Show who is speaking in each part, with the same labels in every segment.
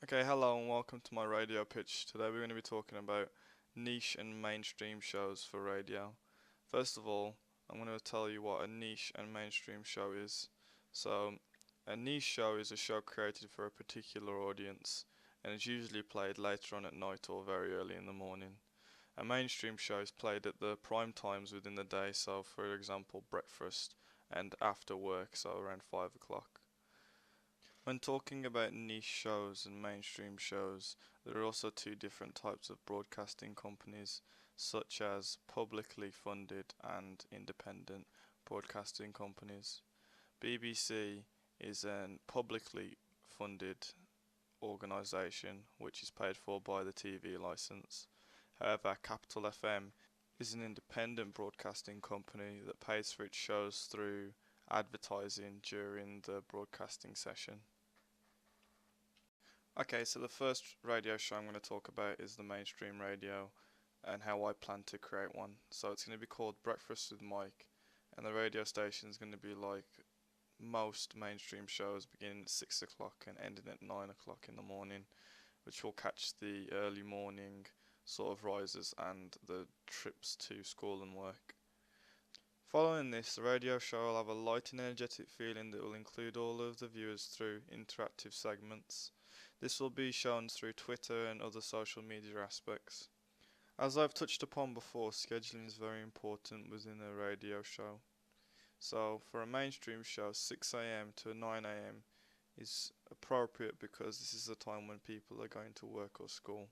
Speaker 1: Okay, hello and welcome to my radio pitch. Today we're going to be talking about niche and mainstream shows for radio. First of all, I'm going to tell you what a niche and mainstream show is. So, a niche show is a show created for a particular audience and is usually played later on at night or very early in the morning. A mainstream show is played at the prime times within the day, so for example, breakfast and after work, so around 5 o'clock. When talking about niche shows and mainstream shows, there are also two different types of broadcasting companies, such as publicly funded and independent broadcasting companies. BBC is a publicly funded organisation which is paid for by the TV licence. However, Capital FM is an independent broadcasting company that pays for its shows through advertising during the broadcasting session. Okay, so the first radio show I'm going to talk about is the mainstream radio and how I plan to create one. So it's going to be called Breakfast with Mike, and the radio station is going to be like most mainstream shows, beginning at 6 o'clock and ending at 9 o'clock in the morning, which will catch the early morning sort of rises and the trips to school and work. Following this, the radio show will have a light and energetic feeling that will include all of the viewers through interactive segments. This will be shown through Twitter and other social media aspects. As I've touched upon before, scheduling is very important within a radio show. So, for a mainstream show, 6 a.m. to 9 a.m. is appropriate because this is the time when people are going to work or school,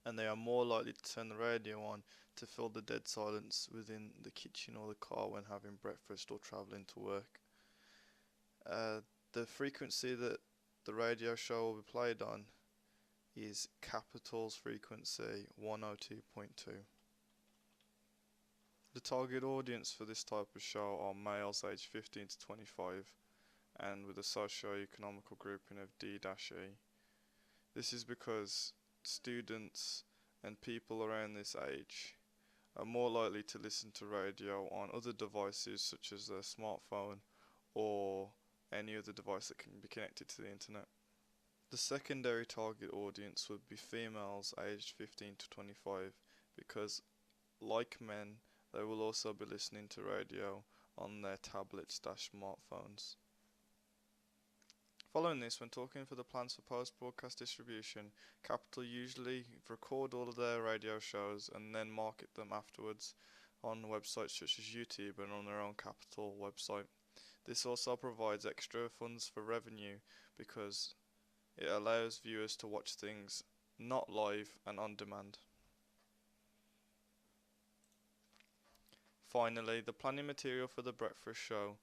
Speaker 1: and they are more likely to turn the radio on to fill the dead silence within the kitchen or the car when having breakfast or travelling to work. The frequency that the radio show will be played on is Capital's frequency 102.2. The target audience for this type of show are males aged 15 to 25 and with a socio-economical grouping of D-E. This is because students and people around this age are more likely to listen to radio on other devices such as their smartphone or any other device that can be connected to the internet. The secondary target audience would be females aged 15 to 25 because, like men, they will also be listening to radio on their tablets/smartphones. Following this, when talking for the plans for post-broadcast distribution, Capital usually record all of their radio shows and then market them afterwards on websites such as YouTube and on their own Capital website. This also provides extra funds for revenue because it allows viewers to watch things not live and on demand. Finally, the planning material for the breakfast show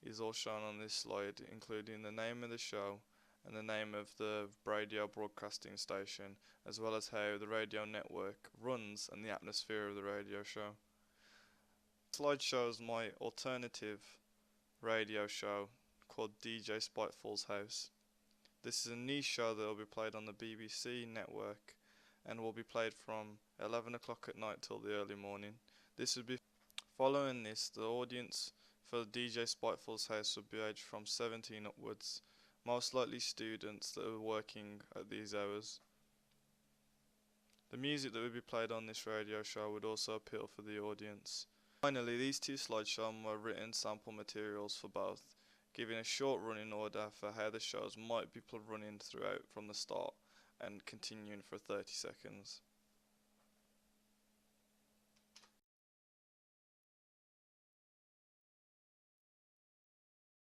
Speaker 1: is all shown on this slide, including the name of the show and the name of the radio broadcasting station, as well as how the radio network runs and the atmosphere of the radio show. This slide shows my alternative radio show called DJ Spiteful's House. This is a niche show that will be played on the BBC network and will be played from 11 o'clock at night till the early morning. This would be Following this, the audience for DJ Spiteful's House would be aged from 17 upwards, most likely students that are working at these hours. The music that would be played on this radio show would also appeal for the audience. Finally, these two slides show my written sample materials for both, giving a short running order for how the shows might be running throughout from the start and continuing for 30 seconds.